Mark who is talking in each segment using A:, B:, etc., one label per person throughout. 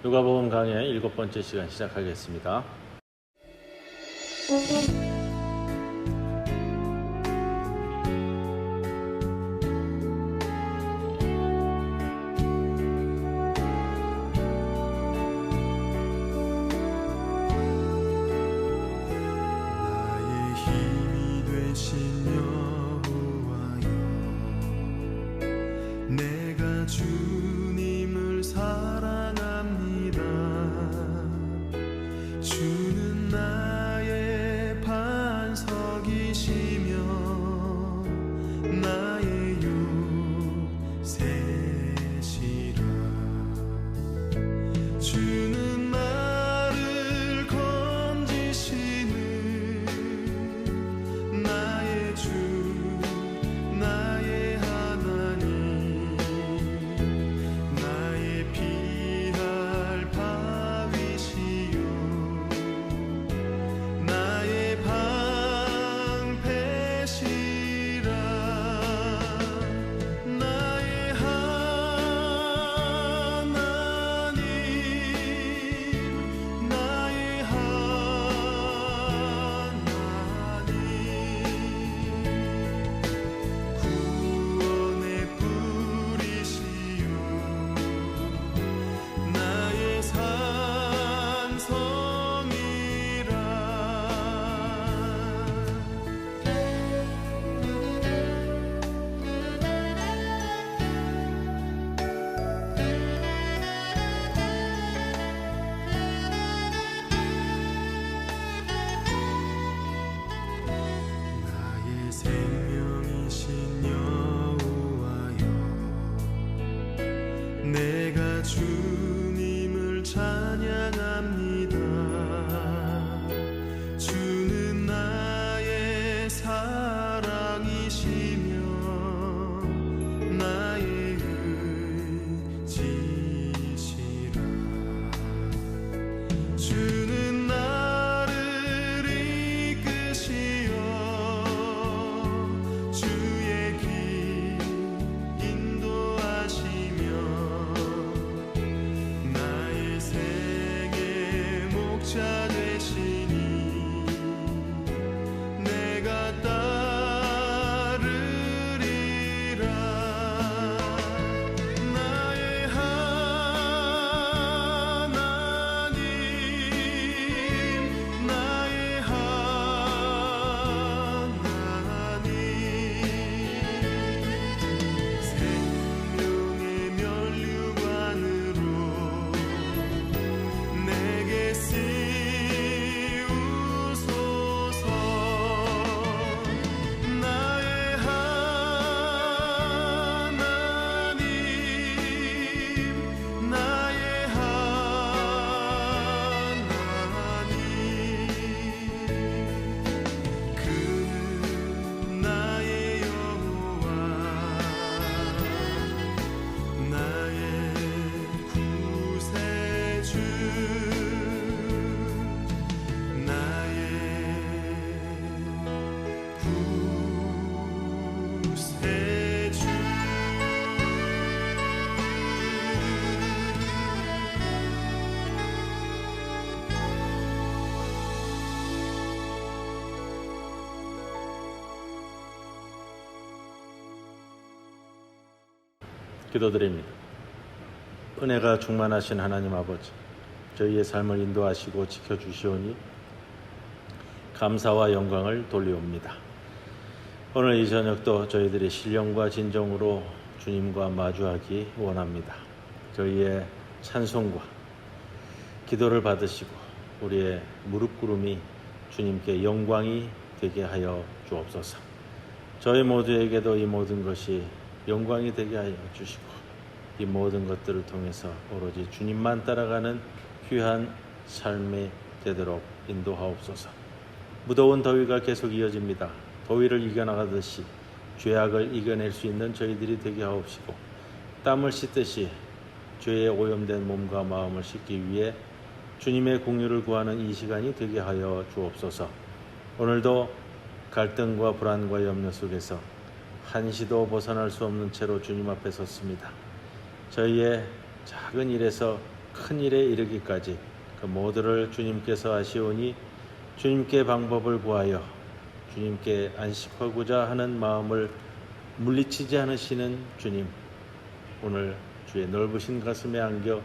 A: 누가복음 강의 7번째 시간 시작하겠습니다.
B: 나의 힘이 되신 여호와여, 내가 주님을 사랑합니다. 주는 나의 반석이시며 나의 요새시라. 주는 나를 건지시는 나의 주, 나의 하나님, 나의 피할 바위시요 나의 방패시라. 나의 하나님, 나의 하나님, 구원의 뿌리시요 나의 산성이라. 나의 생명이신 여호와여, 내가 주님을 찬양합니다. 주는 나의 사랑이시며 나의 의지시라. 주는 나를 이끄시어 주의 길 인도하시며 나의 생의 목자 되시니 내가 따르리라. 나의 하나님, 나의 하나님, 생명의 면류관으로 내게 씌우소서. 나의 하나님, 나의 하나님, 그는 나의 여호와, 나의 구세주, 나의 구세주.
A: 기도드립니다. 은혜가 충만하신 하나님 아버지, 저희의 삶을 인도하시고 지켜주시오니 감사와 영광을 돌리옵니다. 오늘 이 저녁도 저희들이 신령과 진정으로 주님과 마주하기 원합니다. 저희의 찬송과 기도를 받으시고 우리의 무릎 꿇음이 주님께 영광이 되게 하여 주옵소서. 저희 모두에게도 이 모든 것이 영광이 되게 하여 주시고 이 모든 것들을 통해서 오로지 주님만 따라가는 귀한 삶이 되도록 인도하옵소서. 무더운 더위가 계속 이어집니다. 더위를 이겨나가듯이 죄악을 이겨낼 수 있는 저희들이 되게 하옵시고, 땀을 씻듯이 죄에 오염된 몸과 마음을 씻기 위해 주님의 공유를 구하는 이 시간이 되게 하여 주옵소서. 오늘도 갈등과 불안과 염려 속에서 한시도 벗어날 수 없는 채로 주님 앞에 섰습니다. 저희의 작은 일에서 큰 일에 이르기까지 그 모두를 주님께서 아시오니 주님께 방법을 구하여 주님께 안식하고자 하는 마음을 물리치지 않으시는 주님, 오늘 주의 넓으신 가슴에 안겨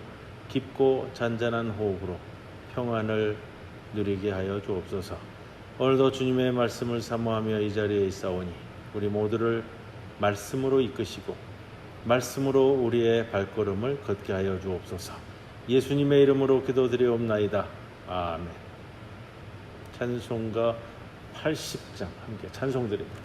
A: 깊고 잔잔한 호흡으로 평안을 누리게 하여 주옵소서. 오늘도 주님의 말씀을 사모하며 이 자리에 있사오니 우리 모두를 말씀으로 이끄시고 말씀으로 우리의 발걸음을 걷게 하여 주옵소서. 예수님의 이름으로 기도드리옵나이다. 아멘. 찬송가 80장 함께 찬송드립니다.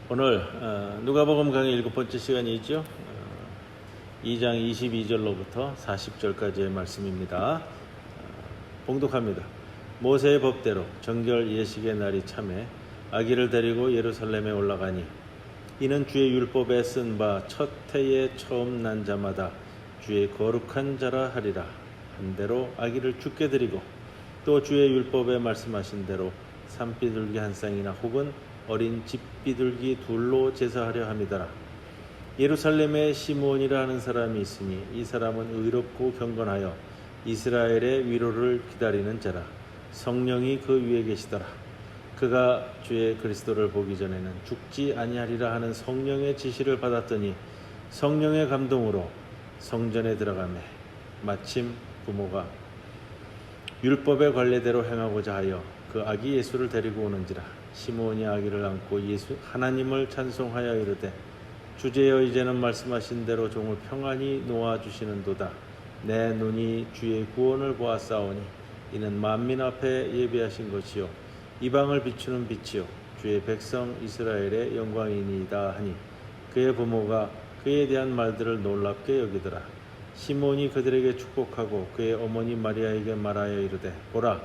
A: 오늘 누가복음 강의 7번째 시간이죠. 2장 22절로부터 40절까지의 말씀입니다. 봉독합니다. 모세의 법대로 정결 예식의 날이 참에 아기를 데리고 예루살렘에 올라가니 이는 주의 율법에 쓴 바 첫 해에 처음 난 자마다 주의 거룩한 자라 하리라. 한대로 아기를 죽게 드리고 또 주의 율법에 말씀하신 대로 산비둘기 한 쌍이나 혹은 어린 집비둘기 둘로 제사하려 함이더라. 예루살렘에 시므온이라 하는 사람이 있으니 이 사람은 의롭고 경건하여 이스라엘의 위로를 기다리는 자라. 성령이 그 위에 계시더라. 그가 주의 그리스도를 보기 전에는 죽지 아니하리라 하는 성령의 지시를 받았더니 성령의 감동으로 성전에 들어가매 마침 부모가 율법의 관례대로 행하고자 하여 그 아기 예수를 데리고 오는지라. 시므온이 아기를 안고 하나님을 찬송하여 이르되 주제여 이제는 말씀하신 대로 종을 평안히 놓아주시는도다. 내 눈이 주의 구원을 보았사오니 이는 만민 앞에 예비하신 것이요 이방을 비추는 빛이요 주의 백성 이스라엘의 영광이니이다 하니 그의 부모가 그에 대한 말들을 놀랍게 여기더라. 시몬이 그들에게 축복하고 그의 어머니 마리아에게 말하여 이르되 보라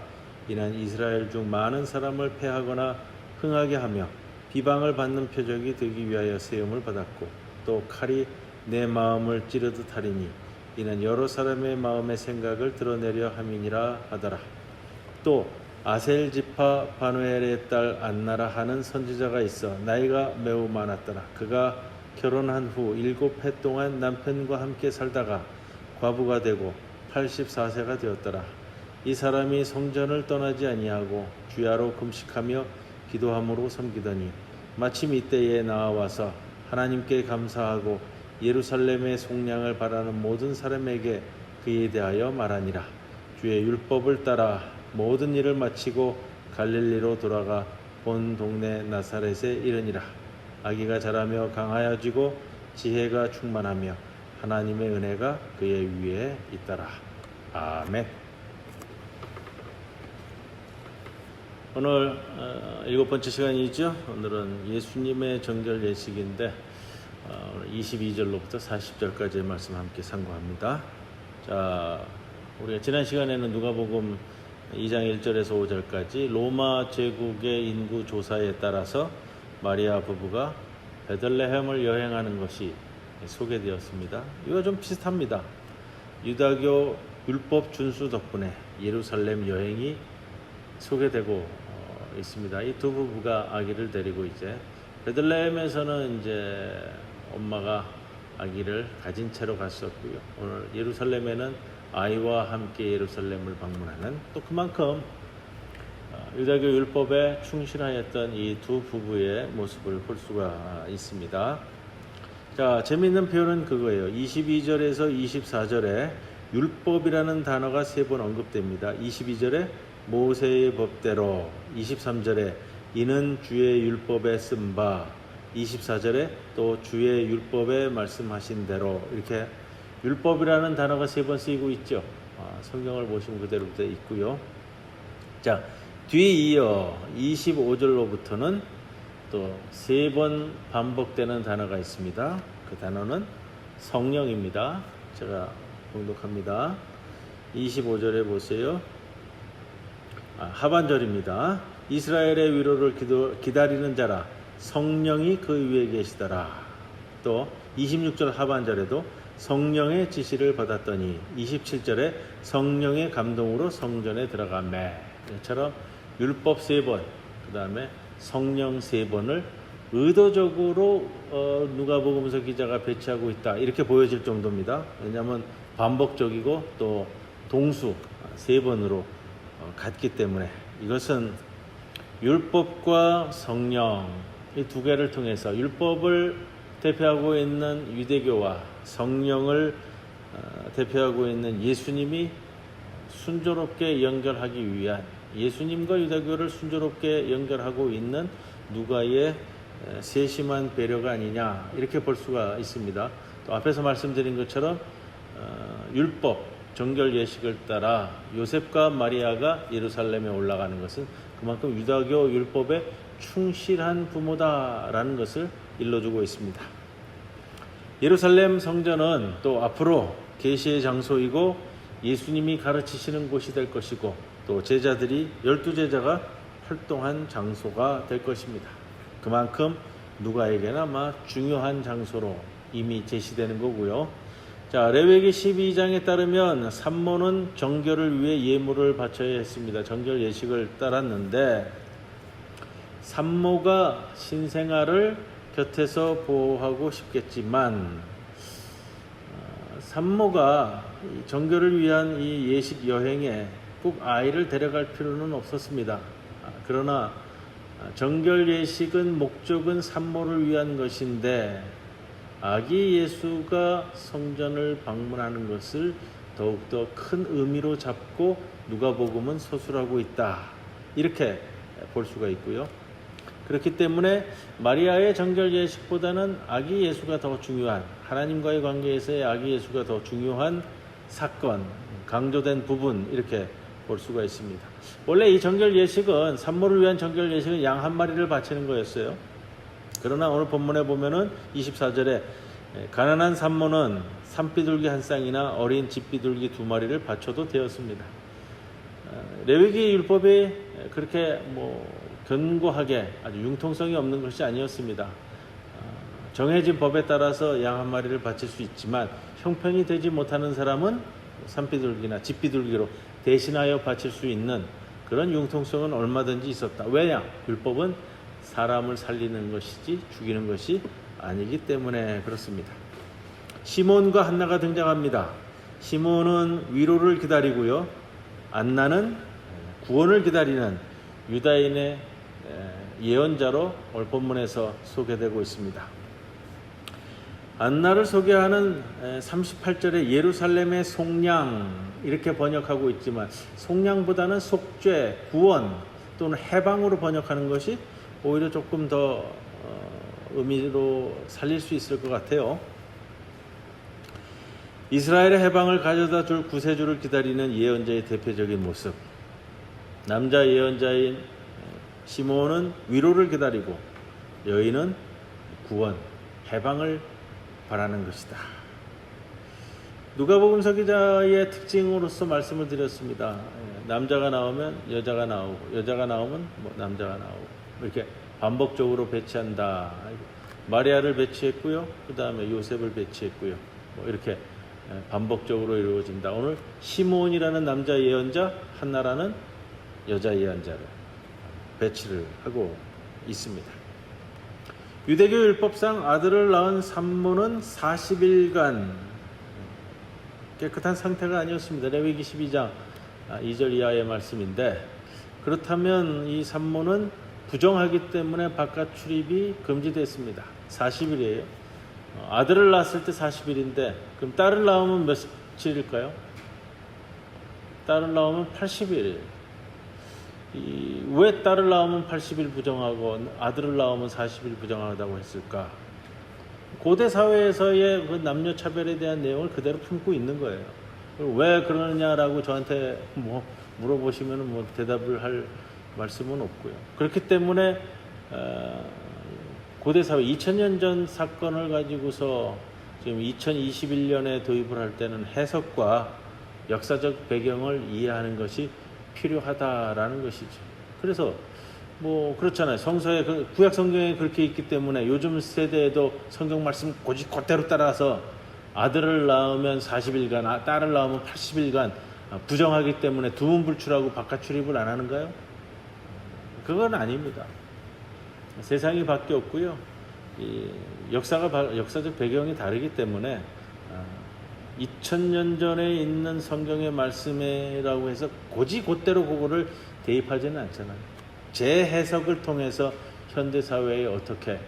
A: 이는 이스라엘 중 많은 사람을 패하거나 흥하게 하며 비방을 받는 표적이 되기 위하여 세움을 받았고 또 칼이 내 마음을 찌르듯 하리니 이는 여러 사람의 마음의 생각을 드러내려 함이니라 하더라. 또 아셀 지파 바누엘의 딸 안나라 하는 선지자가 있어 나이가 매우 많았더라. 그가 결혼한 후 7해 동안 남편과 함께 살다가 과부가 되고 84세가 되었더라. 이 사람이 성전을 떠나지 아니하고 주야로 금식하며 기도함으로 섬기더니 마침 이때에 나와서 하나님께 감사하고 예루살렘의 속량을 바라는 모든 사람에게 그에 대하여 말하니라. 주의 율법을 따라 모든 일을 마치고 갈릴리로 돌아가 본 동네 나사렛에 이르니라. 아기가 자라며 강하여지고 지혜가 충만하며 하나님의 은혜가 그의 위에 있더라. 아멘. 오늘 7번째 시간이죠. 오늘은 예수님의 정결 예식인데 오늘 22절로부터 40절까지의 말씀 함께 상고합니다. 자, 우리가 지난 시간에는 누가복음 2장 1절에서 5절까지 로마 제국의 인구 조사에 따라서 마리아 부부가 베들레헴을 여행하는 것이 소개되었습니다. 이거 좀 비슷합니다. 유다교 율법 준수 덕분에 예루살렘 여행이 소개되고 있습니다. 이 두 부부가 아기를 데리고 이제 베들레헴에서는 이제 엄마가 아기를 가진 채로 갔었고요. 오늘 예루살렘에는 아이와 함께 예루살렘을 방문하는 또 그만큼 유다교 율법에 충실하였던 이 두 부부의 모습을 볼 수가 있습니다. 자, 재미있는 표현은 그거예요. 22절에서 24절에 율법이라는 단어가 3번 언급됩니다. 22절에 모세의 법대로, 23절에 이는 주의 율법에 쓴 바, 24절에 또 주의 율법에 말씀하신 대로, 이렇게 율법이라는 단어가 3번 쓰이고 있죠. 성경을 보시면 그대로 되어 있고요. 자, 뒤에 이어 25절로부터는 또 3번 반복되는 단어가 있습니다. 그 단어는 성령입니다. 제가 봉독합니다. 25절에 보세요. 하반절입니다. 이스라엘의 위로를 기다리는 자라 성령이 그 위에 계시더라. 또 26절 하반절에도 성령의 지시를 받았더니 27절에 성령의 감동으로 성전에 들어가매. 이처럼 율법 3번, 그 다음에 성령 3번을 의도적으로 누가복음서 기자가 배치하고 있다, 이렇게 보여질 정도입니다. 왜냐하면 반복적이고 또 동수 3번으로 같기 때문에 이것은 율법과 성령 이 두 개를 통해서 율법을 대표하고 있는 유대교와 성령을 대표하고 있는 예수님이 순조롭게 연결하기 위한, 예수님과 유대교를 순조롭게 연결하고 있는 누가의 세심한 배려가 아니냐, 이렇게 볼 수가 있습니다. 또 앞에서 말씀드린 것처럼 율법 정결 예식을 따라 요셉과 마리아가 예루살렘에 올라가는 것은 그만큼 유다교 율법에 충실한 부모다라는 것을 일러주고 있습니다. 예루살렘 성전은 또 앞으로 계시의 장소이고 예수님이 가르치시는 곳이 될 것이고 또 제자들이 12제자가 활동한 장소가 될 것입니다. 그만큼 누가에게나 아마 중요한 장소로 이미 제시되는 거고요. 자, 레위기 12장에 따르면 산모는 정결을 위해 예물을 바쳐야 했습니다. 정결 예식을 따랐는데 산모가 신생아를 곁에서 보호하고 싶겠지만 산모가 정결을 위한 이 예식 여행에 꼭 아이를 데려갈 필요는 없었습니다. 그러나 정결 예식은 목적은 산모를 위한 것인데 아기 예수가 성전을 방문하는 것을 더욱더 큰 의미로 잡고 누가복음은 서술하고 있다, 이렇게 볼 수가 있고요. 그렇기 때문에 마리아의 정결 예식보다는 아기 예수가 더 중요한, 하나님과의 관계에서의 아기 예수가 더 중요한 사건, 강조된 부분, 이렇게 볼 수가 있습니다. 원래 이 정결 예식은 산모를 위한 정결 예식은 양 한 마리를 바치는 거였어요. 그러나 오늘 본문에 보면은 24절에 가난한 산모는 산비둘기 한 쌍이나 어린 집비둘기 2마리를 바쳐도 되었습니다. 레위기 율법이 그렇게 견고하게 아주 융통성이 없는 것이 아니었습니다. 정해진 법에 따라서 양 한 마리를 바칠 수 있지만 형편이 되지 못하는 사람은 산비둘기나 집비둘기로 대신하여 바칠 수 있는 그런 융통성은 얼마든지 있었다. 왜냐? 율법은 사람을 살리는 것이지 죽이는 것이 아니기 때문에 그렇습니다. 시몬과 한나가 등장합니다. 시몬은 위로를 기다리고요. 안나는 구원을 기다리는 유다인의 예언자로 오늘 본문에서 소개되고 있습니다. 안나를 소개하는 38절에 예루살렘의 속량 이렇게 번역하고 있지만 속량보다는 속죄, 구원 또는 해방으로 번역하는 것이 오히려 조금 더 의미로 살릴 수 있을 것 같아요. 이스라엘의 해방을 가져다 줄 구세주를 기다리는 예언자의 대표적인 모습. 남자 예언자인 시몬은 위로를 기다리고 여인은 구원, 해방을 바라는 것이다. 누가복음서 기자의 특징으로서 말씀을 드렸습니다. 남자가 나오면 여자가 나오고 여자가 나오면 남자가 나오고 이렇게 반복적으로 배치한다. 마리아를 배치했고요. 그 다음에 요셉을 배치했고요. 이렇게 반복적으로 이루어진다. 오늘 시몬이라는 남자 예언자, 한나라는 여자 예언자를 배치를 하고 있습니다. 유대교 율법상 아들을 낳은 산모는 40일간 깨끗한 상태가 아니었습니다. 레위기 12장 2절 이하의 말씀인데, 그렇다면 이 산모는 부정하기 때문에 바깥 출입이 금지됐습니다. 40일이에요. 아들을 낳았을 때 40일인데 그럼 딸을 낳으면 며칠일까요? 딸을 낳으면 80일. 왜 딸을 낳으면 80일 부정하고 아들을 낳으면 40일 부정하다고 했을까? 고대 사회에서의 그 남녀 차별에 대한 내용을 그대로 품고 있는 거예요. 왜 그러느냐라고 저한테 물어보시면 대답을 할 말씀은 없고요. 그렇기 때문에 고대 사회 2000년 전 사건을 가지고서 지금 2021년에 도입을 할 때는 해석과 역사적 배경을 이해하는 것이 필요하다라는 것이죠. 그래서 그렇잖아요. 성서에 구약 성경에 그렇게 있기 때문에 요즘 세대에도 성경 말씀 그대로 따라서 아들을 낳으면 40일간, 딸을 낳으면 80일간 부정하기 때문에 두문불출하고 바깥 출입을 안 하는가요? 그건 아닙니다. 세상이 바뀌었고요. 역사적 배경이 다르기 때문에 2000년 전에 있는 성경의 말씀이라고 해서 곧대로 그거를 대입하지는 않잖아요. 재해석을 통해서 현대사회에 어떻게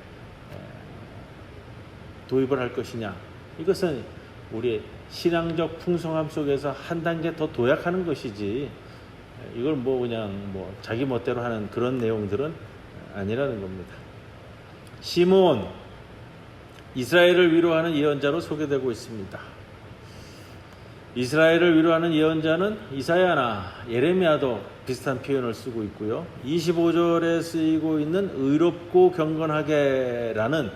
A: 도입을 할 것이냐. 이것은 우리의 신앙적 풍성함 속에서 한 단계 더 도약하는 것이지, 이걸 자기 멋대로 하는 그런 내용들은 아니라는 겁니다. 시몬, 이스라엘을 위로하는 예언자로 소개되고 있습니다. 이스라엘을 위로하는 예언자는 이사야나 예레미야도 비슷한 표현을 쓰고 있고요. 25절에 쓰이고 있는 의롭고 경건하게라는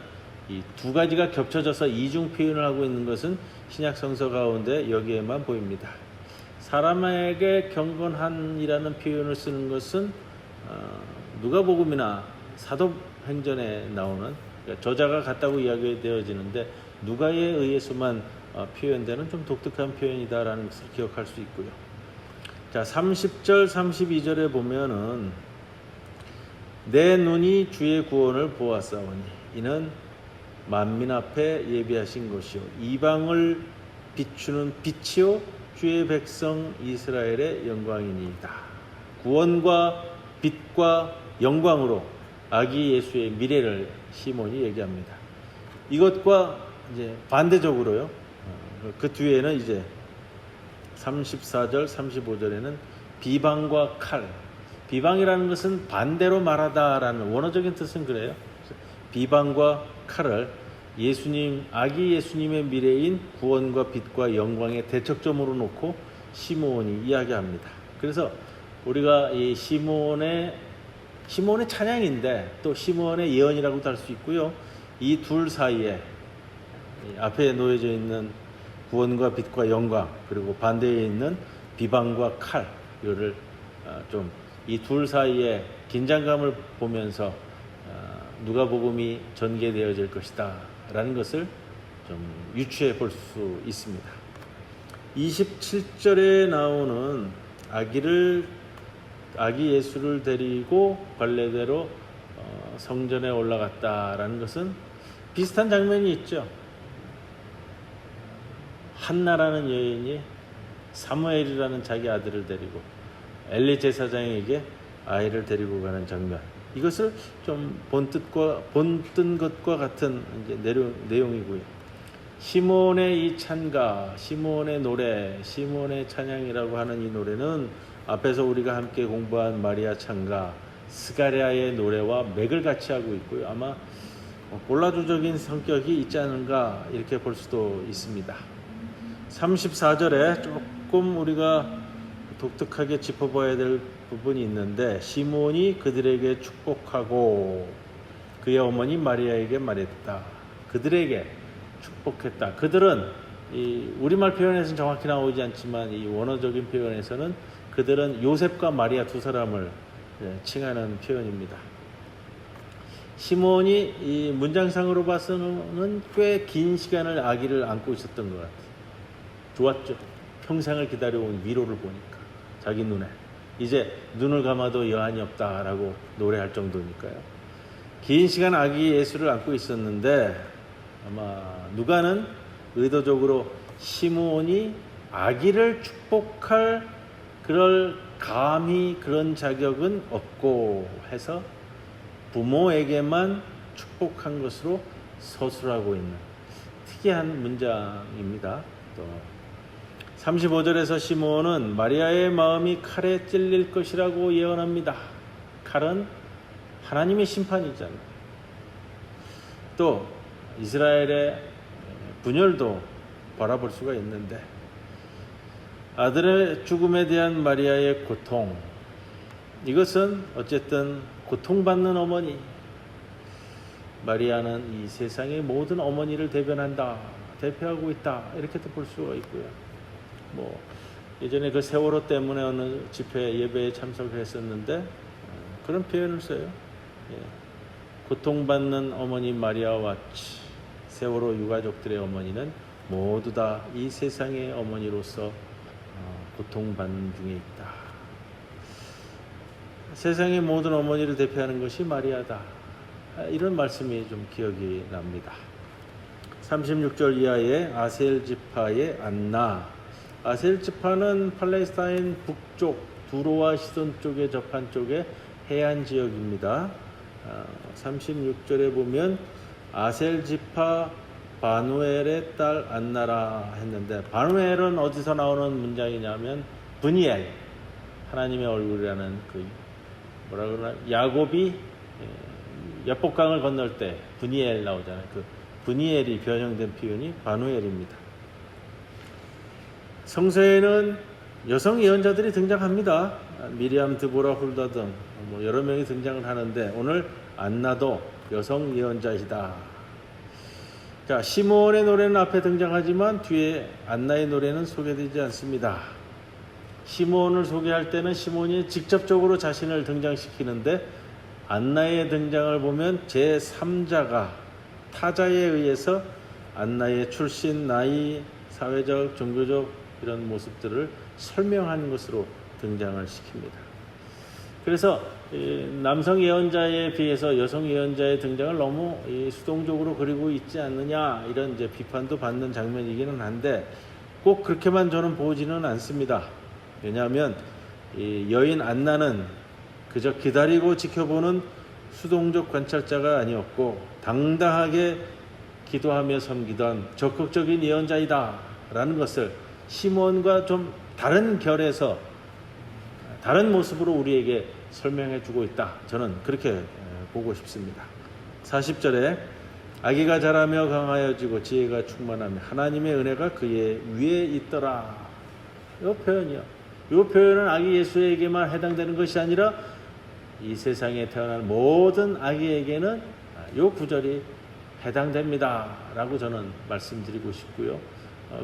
A: 이 두 가지가 겹쳐져서 이중 표현을 하고 있는 것은 신약 성서 가운데 여기에만 보입니다. 사람에게 경건한이라는 표현을 쓰는 것은 누가복음이나 사도행전에 나오는, 그러니까 저자가 같다고 이야기되어지는데 누가에 의해서만 표현되는 좀 독특한 표현이다라는 것을 기억할 수 있고요. 자, 30절 32절에 보면은 내 눈이 주의 구원을 보았사오니 이는 만민 앞에 예비하신 것이요 이방을 비추는 빛이요 주의 백성 이스라엘의 영광이니이다. 구원과 빛과 영광으로 아기 예수의 미래를 시몬이 얘기합니다. 이것과 이제 반대적으로요. 그 뒤에는 이제 34절, 35절에는 비방과 칼. 비방이라는 것은 반대로 말하다라는 원어적인 뜻은 그래요. 비방과 칼을 아기 예수님의 미래인 구원과 빛과 영광의 대척점으로 놓고 시므온이 이야기합니다. 그래서 우리가 이 시몬의 찬양인데 또 시몬의 예언이라고도 할 수 있고요. 이 둘 사이에 앞에 놓여져 있는 구원과 빛과 영광, 그리고 반대에 있는 비방과 칼, 이거를 좀 이 둘 사이에 긴장감을 보면서 누가복음이 전개되어질 것이다 라는 것을 좀 유추해 볼 수 있습니다. 27절에 나오는 아기 예수를 데리고 관례대로 성전에 올라갔다라는 것은 비슷한 장면이 있죠. 한나라는 여인이 사무엘이라는 자기 아들을 데리고 엘리 제사장에게 아이를 데리고 가는 장면. 이것을 좀 본뜬 것과 같은 이제 내용이고요. 시몬의 이 찬가, 시몬의 노래, 시몬의 찬양이라고 하는 이 노래는 앞에서 우리가 함께 공부한 마리아 찬가, 스가랴의 노래와 맥을 같이 하고 있고요. 아마 볼라주적인 성격이 있지 않은가 이렇게 볼 수도 있습니다. 34절에 조금 우리가 독특하게 짚어봐야 될 부분이 있는데, 시몬이 그들에게 축복하고 그의 어머니 마리아에게 말했다. 그들에게 축복했다. 그들은 이 우리말 표현에서는 정확히 나오지 않지만 이 원어적인 표현에서는 그들은 요셉과 마리아 두 사람을 칭하는 표현입니다. 시몬이 이 문장상으로 봐서는 꽤 긴 시간을 아기를 안고 있었던 것 같아요. 좋았죠. 평생을 기다려온 위로를 보니까 자기 눈에 이제 눈을 감아도 여한이 없다라고 노래할 정도니까요. 긴 시간 아기 예수를 안고 있었는데 아마 누가는 의도적으로 시몬이 아기를 축복할 그럴 감히 그런 자격은 없고 해서 부모에게만 축복한 것으로 서술하고 있는 특이한 문장입니다. 또 35절에서 시몬은 마리아의 마음이 칼에 찔릴 것이라고 예언합니다. 칼은 하나님의 심판이잖아요. 또 이스라엘의 분열도 바라볼 수가 있는데, 아들의 죽음에 대한 마리아의 고통, 이것은 어쨌든 고통받는 어머니, 마리아는 이 세상의 모든 어머니를 대표하고 있다, 이렇게도 볼 수가 있고요. 예전에 그 세월호 때문에 어느 집회 예배에 참석했었는데 그런 표현을 써요. 고통받는 어머니 마리아와 같이 세월호 유가족들의 어머니는 모두 다 이 세상의 어머니로서 고통받는 중에 있다. 세상의 모든 어머니를 대표하는 것이 마리아다. 이런 말씀이 좀 기억이 납니다. 36절 이하의 아셀 지파의 안나. 아셀 지파는 팔레스타인 북쪽 두로와 시돈 쪽에 접한 쪽의 해안 지역입니다. 36절에 보면 아셀 지파 바누엘의 딸 안나라 했는데, 바누엘은 어디서 나오는 문장이냐면 브니엘, 하나님의 얼굴이라는 야곱이 야복강을 건널 때 브니엘 나오잖아요. 그 브니엘이 변형된 표현이 바누엘입니다. 성서에는 여성 예언자들이 등장합니다. 미리암, 드보라, 훌다 등 여러 명이 등장을 하는데 오늘 안나도 여성 예언자이다. 자, 시몬의 노래는 앞에 등장하지만 뒤에 안나의 노래는 소개되지 않습니다. 시몬을 소개할 때는 시몬이 직접적으로 자신을 등장시키는데, 안나의 등장을 보면 제3자가 타자에 의해서 안나의 출신, 나이, 사회적, 종교적 이런 모습들을 설명하는 것으로 등장을 시킵니다. 그래서 남성 예언자에 비해서 여성 예언자의 등장을 너무 수동적으로 그리고 있지 않느냐, 이런 이제 비판도 받는 장면이기는 한데 꼭 그렇게만 저는 보지는 않습니다. 왜냐하면 이 여인 안나는 그저 기다리고 지켜보는 수동적 관찰자가 아니었고 당당하게 기도하며 섬기던 적극적인 예언자이다 라는 것을 시몬과 좀 다른 결에서 다른 모습으로 우리에게 설명해 주고 있다. 저는 그렇게 보고 싶습니다. 40절에 아기가 자라며 강하여지고 지혜가 충만하며 하나님의 은혜가 그의 위에 있더라. 이 표현이요. 이 표현은 아기 예수에게만 해당되는 것이 아니라 이 세상에 태어난 모든 아기에게는 이 구절이 해당됩니다 라고 저는 말씀드리고 싶고요.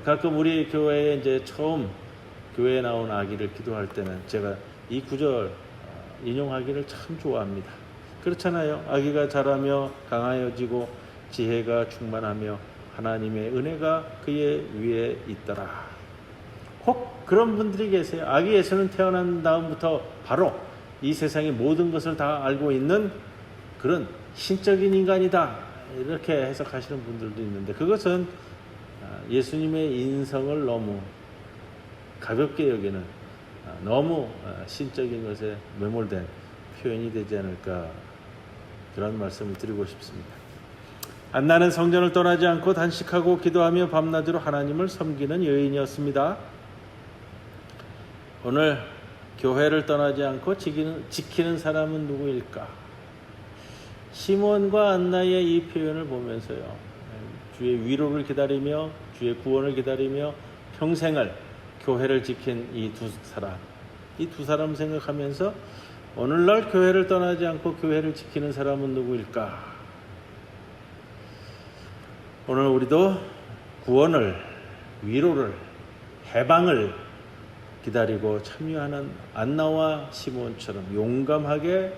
A: 가끔 우리 교회에 이제 처음 교회에 나온 아기를 기도할 때는 제가 이 구절 인용하기를 참 좋아합니다. 그렇잖아요. 아기가 자라며 강하여지고 지혜가 충만하며 하나님의 은혜가 그의 위에 있더라. 혹 그런 분들이 계세요. 아기 예수는 태어난 다음부터 바로 이 세상의 모든 것을 다 알고 있는 그런 신적인 인간이다 이렇게 해석하시는 분들도 있는데, 그것은 예수님의 인성을 너무 가볍게 여기는 너무 신적인 것에 매몰된 표현이 되지 않을까, 그런 말씀을 드리고 싶습니다. 안나는 성전을 떠나지 않고 단식하고 기도하며 밤낮으로 하나님을 섬기는 여인이었습니다. 오늘 교회를 떠나지 않고 지키는 사람은 누구일까? 시몬과 안나의 이 표현을 보면서요, 주의 위로를 기다리며 주의 구원을 기다리며 평생을 교회를 지킨 이 두 사람 생각하면서 오늘날 교회를 떠나지 않고 교회를 지키는 사람은 누구일까? 오늘 우리도 구원을, 위로를, 해방을 기다리고 참여하는 안나와 시몬처럼 용감하게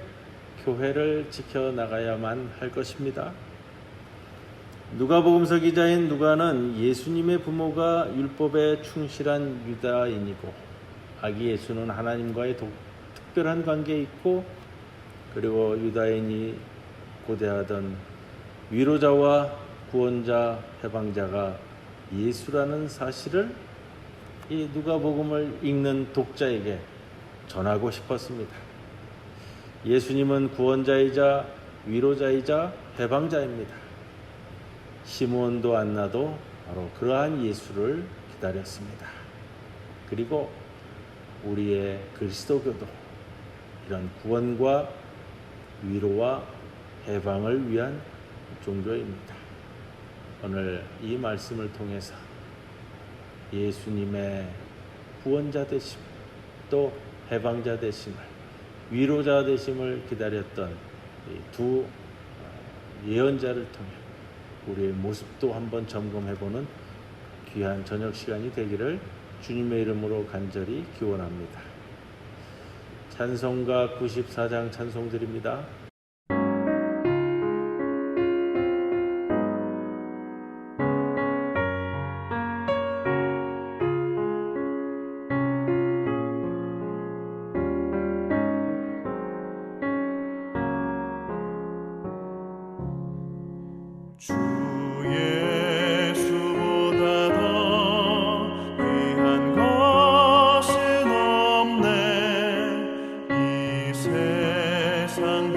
A: 교회를 지켜나가야만 할 것입니다. 누가복음서 기자인 누가는 예수님의 부모가 율법에 충실한 유다인이고 아기 예수는 하나님과의 특별한 관계에 있고, 그리고 유다인이 고대하던 위로자와 구원자, 해방자가 예수라는 사실을 이 누가복음을 읽는 독자에게 전하고 싶었습니다. 예수님은 구원자이자 위로자이자 해방자입니다. 시몬도 안나도 바로 그러한 예수를 기다렸습니다. 그리고 우리의 그리스도교도 이런 구원과 위로와 해방을 위한 종교입니다. 오늘 이 말씀을 통해서 예수님의 구원자 되심, 또 해방자 되심을, 위로자 되심을 기다렸던 이 두 예언자를 통해 우리의 모습도 한번 점검해보는 귀한 저녁 시간이 되기를 주님의 이름으로 간절히 기원합니다. 찬송가 94장 찬송드립니다.
B: 주 예수보다 더 귀한 것은 없네. 이 세상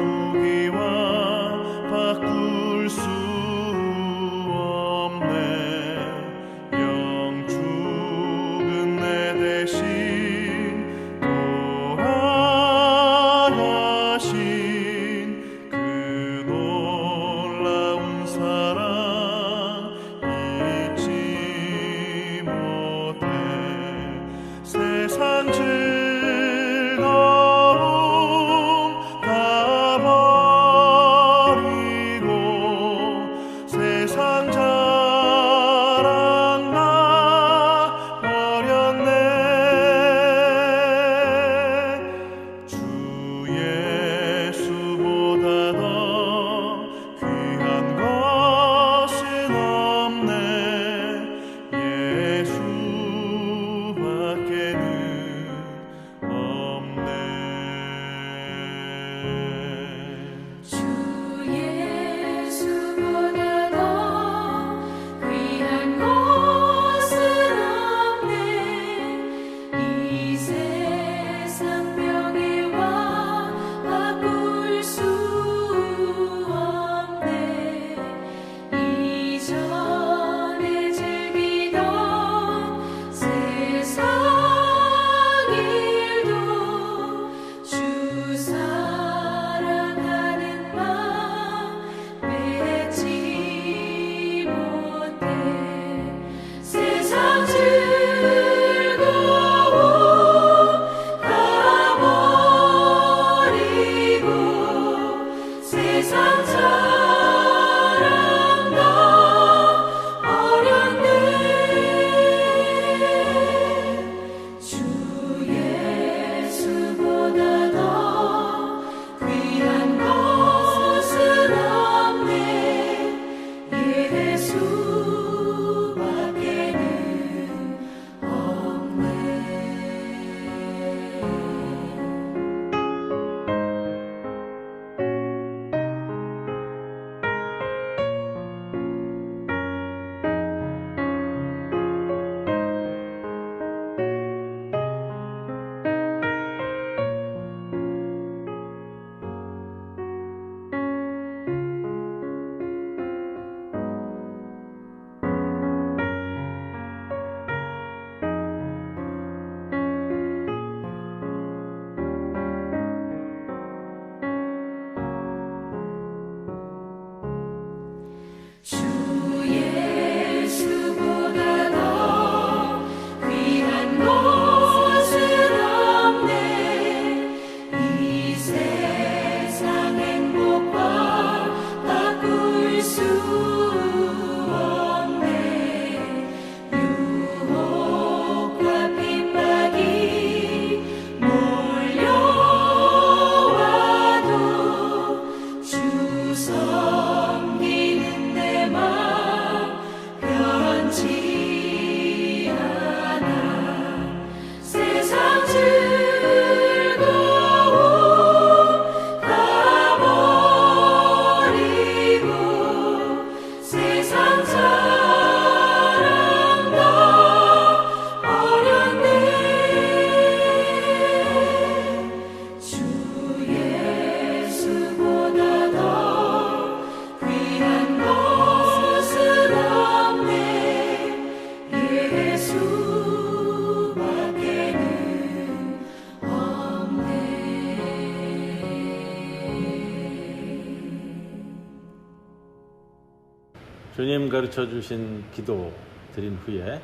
A: 주님 가르쳐 주신 기도 드린 후에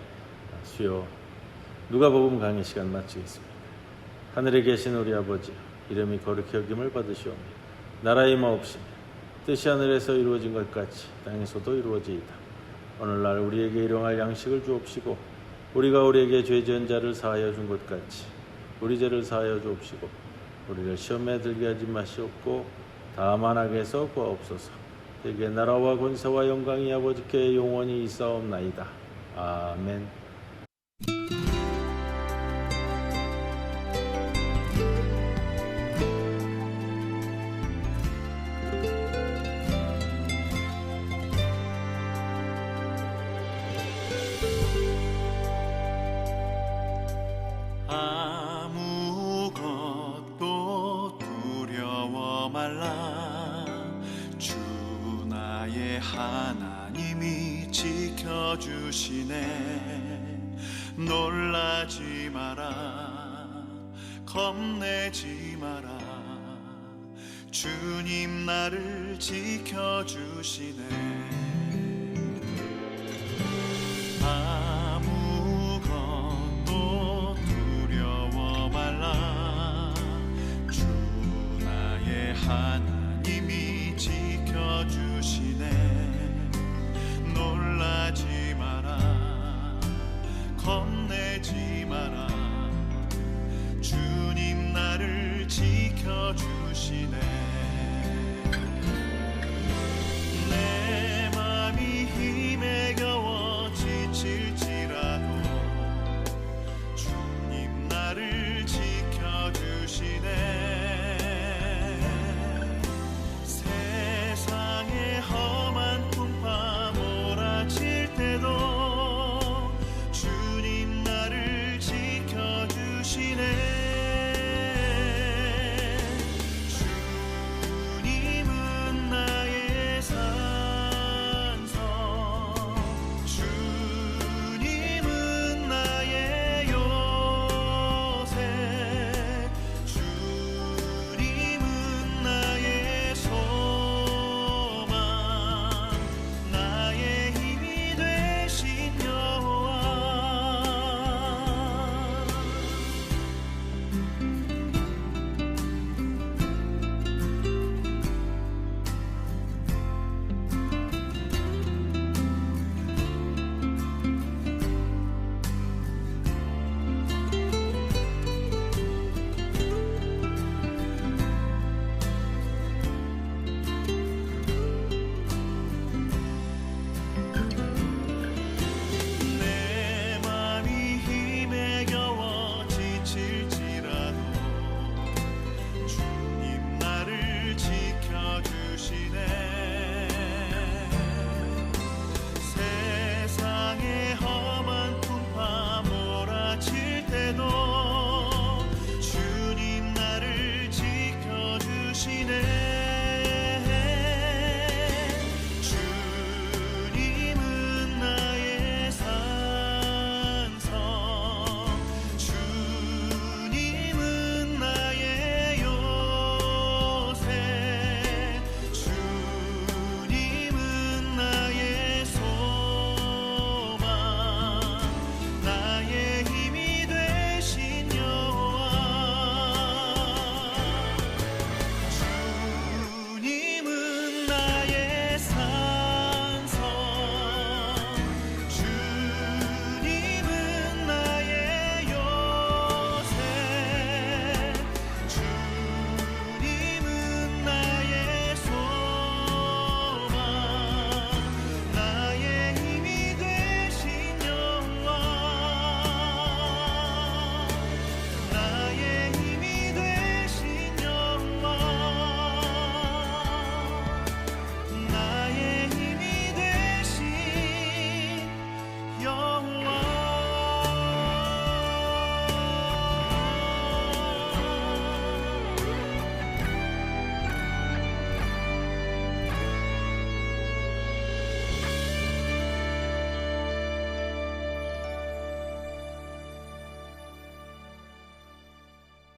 A: 수요 누가복음 강의 시간 마치겠습니다. 하늘에 계신 우리 아버지, 이름이 거룩히 여김을 받으시오며 나라의 임하옵시며 뜻이 하늘에서 이루어진 것 같이 땅에서도 이루어지이다. 오늘날 우리에게 일용할 양식을 주옵시고 우리가 우리에게 죄 지은 자를 사하여 준 것 같이 우리 죄를 사하여 주옵시고 우리를 시험에 들게 하지 마시옵고 다만 악에서 구하옵소서. 대개 나라와 권세와 영광이 아버지께 영원히 있사옵나이다. 아멘.
B: 아무것도 두려워 말라. 주 나의 하나님이 지켜주시네. 놀라지 마라, 겁내지 마라. 주님 나를 지켜주시네. 아무것도 두려워 말라. 주 나의 하나님이